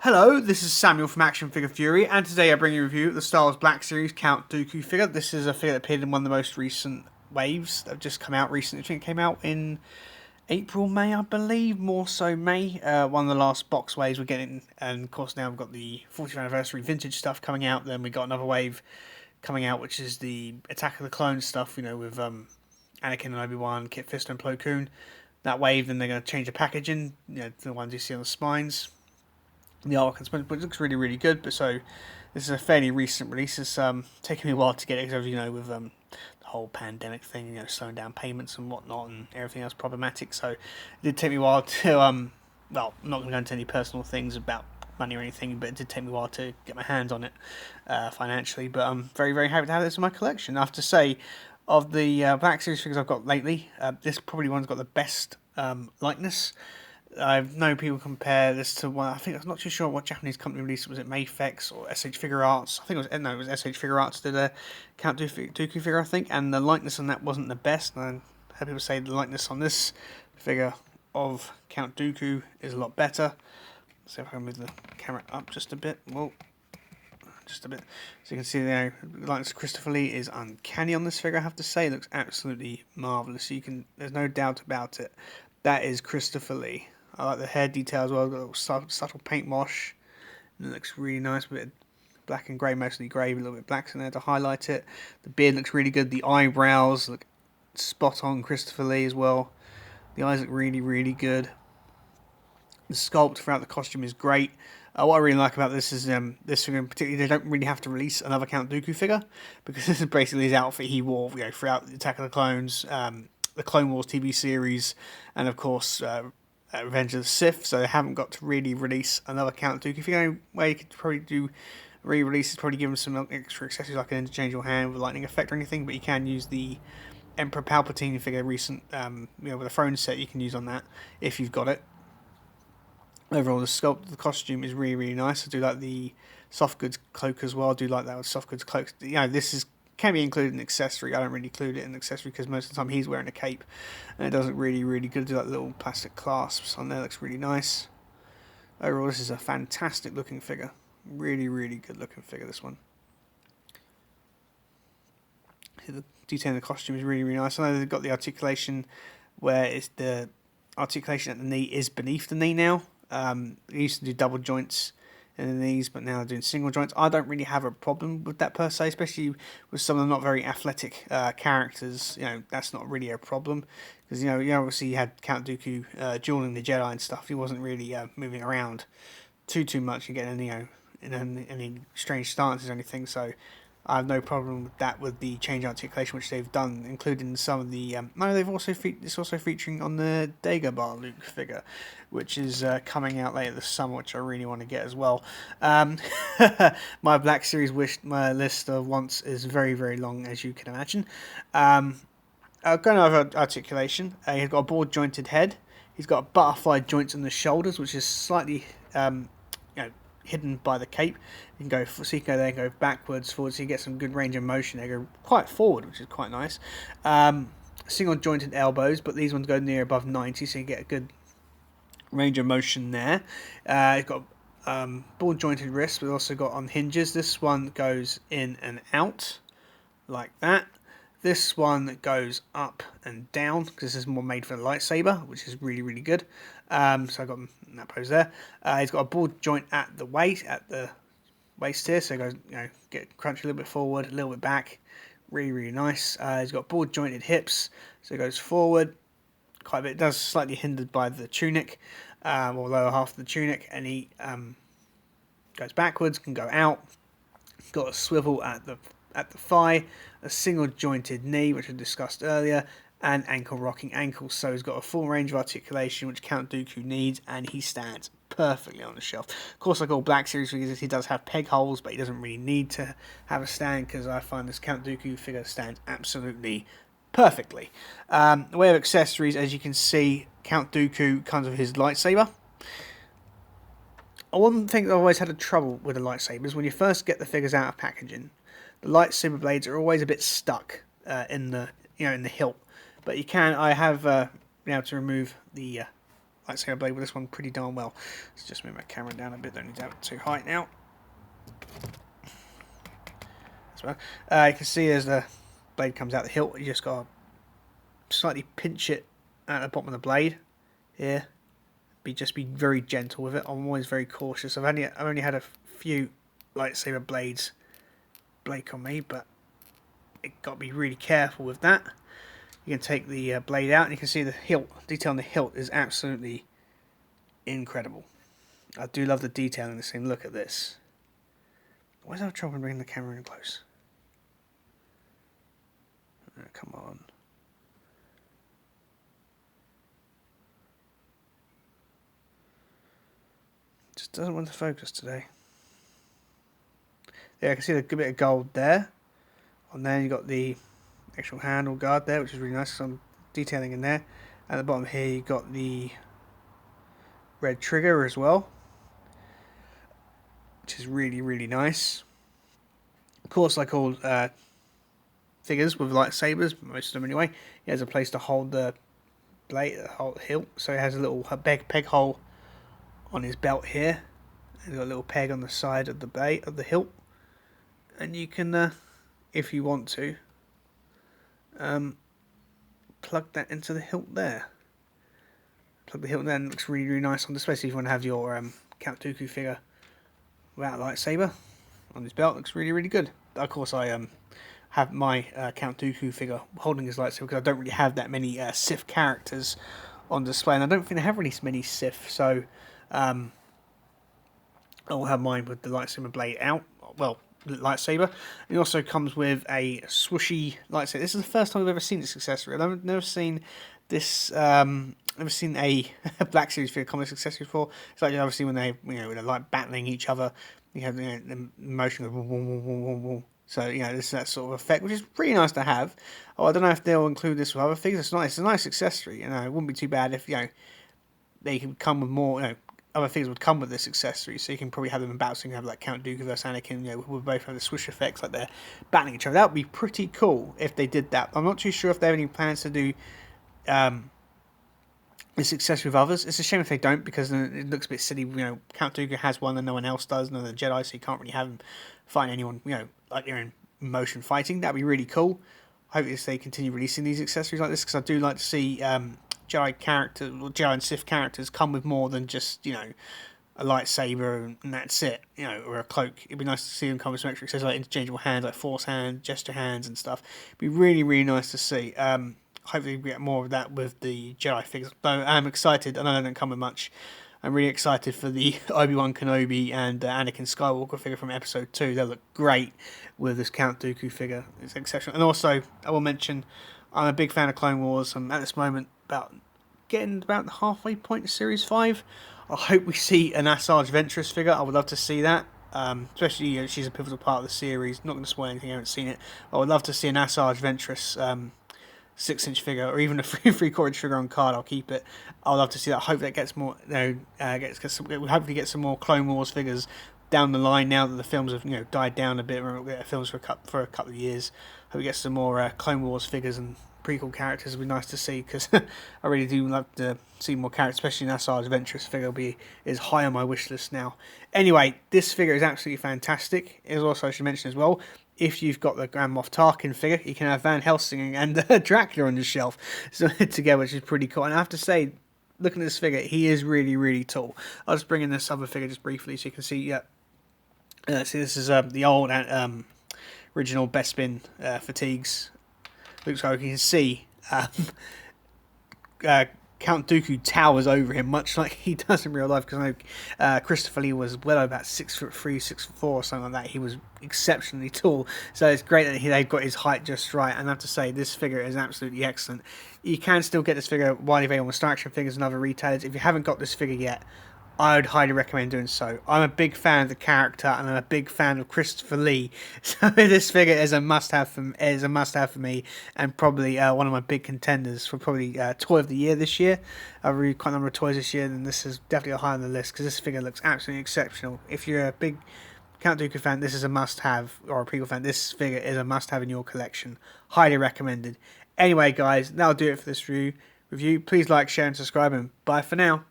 Hello, this is Samuel from Action Figure Fury, and today I bring you a review of the Star Wars Black Series Count Dooku figure. This is a figure that appeared in one of the most recent waves that have just come out recently. I think it came out in April, May, I believe, more so May. One of the last box waves we're getting, and of course now we've got the 40th anniversary vintage stuff coming out. Then we got another wave coming out, which is the Attack of the Clones stuff, with Anakin and Obi-Wan, Kit Fisto and Plo Koon. That wave, then they're going to change the packaging, the ones you see on the spines. The artwork, but it looks really, really good. But so, this is a fairly recent release. It's taken me a while to get it because, with the whole pandemic thing, slowing down payments and whatnot, and everything else problematic. So, it did take me a while to I'm not going to go into any personal things about money or anything, but it did take me a while to get my hands on it financially. But I'm very, very happy to have this in my collection. I have to say, of the Black Series figures I've got lately, this probably one's got the best likeness. I've known people compare this to one. I think I'm not too sure what Japanese company released it. Was it Mayfex or SH Figure Arts? I think it was SH Figure Arts did a Count Dooku figure, I think, and the likeness on that wasn't the best. And I heard people say the likeness on this figure of Count Dooku is a lot better. Let's see if I can move the camera up just a bit. Well, just a bit. So you can see there, the likeness of Christopher Lee is uncanny on this figure. I have to say, it looks absolutely marvelous. There's no doubt about it. That is Christopher Lee. I like the hair detail as well. Got a little subtle paint wash. And it looks really nice. A bit of black and grey, mostly grey, a little bit of black in there to highlight it. The beard looks really good. The eyebrows look spot on Christopher Lee as well. The eyes look really, really good. The sculpt throughout the costume is great. What I really like about this is this figure in particular, they don't really have to release another Count Dooku figure, because this is basically his outfit he wore throughout the Attack of the Clones, the Clone Wars TV series, and of course Revenge of the Sith. So they haven't got to really release another Count Dooku figure. The only way you could probably do re-release is probably give him some extra accessories like an interchangeable hand with a lightning effect or anything, but you can use the Emperor Palpatine figure recent, with a throne set you can use on that if you've got it. Overall, the sculpt of the costume is really, really nice. I do like the soft goods cloak as well. I do like that with soft goods cloak. This can be included in an accessory. I don't really include it in an accessory because most of the time he's wearing a cape, and it does look really, really good. I do like the little plastic clasps on there. Looks really nice. Overall, this is a fantastic looking figure. Really, really good looking figure, this one. The detail in the costume is really, really nice. I know they've got the articulation where it's the articulation at the knee is beneath the knee now. They used to do double joints in the knees, but now they're doing single joints. I don't really have a problem with that per se, especially with some of the not very athletic characters. That's not really a problem, because obviously you had Count Dooku dueling the Jedi and stuff. He wasn't really moving around too much and getting in any strange stances or anything. So I have no problem with that, with the change articulation which they've done, including some of the. They've also it's also featuring on the Dagobah Luke figure, which is coming out later this summer, which I really want to get as well. My Black Series my list of wants is very, very long, as you can imagine. Going over articulation, he's got a board jointed head. He's got butterfly joints in the shoulders, which is slightly hidden by the cape. You can go there and go backwards, forwards, so you get some good range of motion. They go quite forward, which is quite nice. Single jointed elbows, but these ones go near above 90, so you get a good range of motion there. You've got ball jointed wrists, but also got on hinges. This one goes in and out like that. This one goes up and down, because this is more made for the lightsaber, which is really, really good. So I got him in that pose there. He's got a ball joint at the waist here, so it goes, get crunched a little bit forward, a little bit back. Really, really nice. He's got ball jointed hips, so it goes forward quite a bit. It does slightly hindered by the tunic, or lower half of the tunic, and he goes backwards, can go out. Got a swivel at the thigh, a single jointed knee, which I discussed earlier, and ankle rocking ankles. So he's got a full range of articulation, which Count Dooku needs, and he stands perfectly on the shelf. Of course, like all Black Series figures, he does have peg holes, but he doesn't really need to have a stand, because I find this Count Dooku figure stands absolutely perfectly. The way of accessories, as you can see, Count Dooku comes with his lightsaber. One thing that I've always had a trouble with the lightsaber is when you first get the figures out of packaging, the lightsaber blades are always a bit stuck in the hilt. But I have been able to remove the lightsaber blade with this one pretty darn well. Let's just move my camera down a bit, don't need to have it too high now. Well. You can see as the blade comes out the hilt, you just got to slightly pinch it at the bottom of the blade here. Just be very gentle with it. I'm always very cautious. I've only had a few lightsaber blades break on me, but you got to be really careful with that. You can take the blade out, and you can see the hilt. Detail on the hilt is absolutely incredible. I do love the detail in this thing. Look at this. Why is I trouble bringing the camera in close? Oh, come on. Just doesn't want to focus today. Yeah, I can see the good bit of gold there. And then you got the actual handle guard there, which is really nice. Some detailing in there. At the bottom here, you got the red trigger as well, which is really, really nice. Of course, like all figures with lightsabers, most of them anyway, he has a place to hold the blade, hold the hilt. So he has a little peg hole on his belt here. He's got a little peg on the side of the blade of the hilt, and you can, if you want to, plug that into the hilt there. Plug the hilt there, and it looks really, really nice on display. So if you want to have your Count Dooku figure without a lightsaber on his belt, looks really, really good. Of course, I have my Count Dooku figure holding his lightsaber because I don't really have that many Sith characters on display, and I don't think they have really many Sith, so I'll have mine with the lightsaber blade out. Well, the lightsaber. It also comes with a swooshy lightsaber. This is the first time I've ever seen this accessory. I've never seen this. Never seen a Black Series figure come with this accessory before. It's like obviously when they, when they're like battling each other, you have the motion of boom, boom, boom, boom, boom, boom. So this is that sort of effect, which is pretty nice to have. Oh, I don't know if they'll include this with other figures. It's nice. It's a nice accessory. It wouldn't be too bad if they can come with more. Other figures would come with this accessory, so you can probably have them in battle. So you can have like Count Dooku versus Anakin. We both have the swoosh effects, like they're battling each other. That would be pretty cool if they did that. I'm not too sure if they have any plans to do this accessory with others. It's a shame if they don't, because it looks a bit silly. Count Dooku has one and no one else does. None of the Jedi, so you can't really have them fight anyone. Like they're in motion fighting. That'd be really cool. Hopefully they continue releasing these accessories like this, because I do like to see Jedi characters, or Jedi and Sith characters, come with more than just a lightsaber and that's it, or a cloak. It'd be nice to see them come with some extra accessories like interchangeable hands, like force hand, gesture hands and stuff. It'd be really, really nice to see. Hopefully we get more of that with the Jedi figures. Though I'm excited. I know they don't come with much. I'm really excited for the Obi-Wan Kenobi and Anakin Skywalker figure from Episode 2. They look great with this Count Dooku figure. It's exceptional. And also, I will mention, I'm a big fan of Clone Wars. I'm at this moment getting about the halfway point of Series 5. I hope we see an Asajj Ventress figure. I would love to see that. Especially, she's a pivotal part of the series. Not going to spoil anything, I haven't seen it. I would love to see an Asajj Ventress 6-inch figure, or even a 3/4 inch figure on card. I'll keep it. I'd love to see that. I hope that gets more. We'll hopefully get some more Clone Wars figures down the line now that the films have died down a bit. We'll get films for a couple of years. Hope we get some more Clone Wars figures and prequel characters. Would be nice to see, because I really do love to see more characters, especially an Asajj Ventress figure is high on my wish list now. Anyway, this figure is absolutely fantastic. It is also, I should mention as well, if you've got the Grand Moff Tarkin figure, you can have Van Helsing and Dracula on the shelf together, which is pretty cool. And I have to say, looking at this figure, he is really, really tall. I'll just bring in this other figure just briefly so you can see. Yeah, see, this is the old original Bespin fatigues. Looks like you can see Count Dooku towers over him, much like he does in real life, because I know Christopher Lee was well about 6'3", 6'4", or something like that. He was exceptionally tall, so it's great that they've got his height just right. And I have to say, this figure is absolutely excellent. You can still get this figure widely available on Star Action Figures and other retailers. If you haven't got this figure yet, I would highly recommend doing so. I'm a big fan of the character, and I'm a big fan of Christopher Lee. So this figure is a must-have for me, and probably one of my big contenders for probably Toy of the Year this year. I've reviewed quite a number of toys this year, and this is definitely high on the list, because this figure looks absolutely exceptional. If you're a big Count Dooku fan, this is a must-have, or a prequel fan, this figure is a must-have in your collection. Highly recommended. Anyway, guys, that'll do it for this review. Please like, share, and subscribe, and bye for now.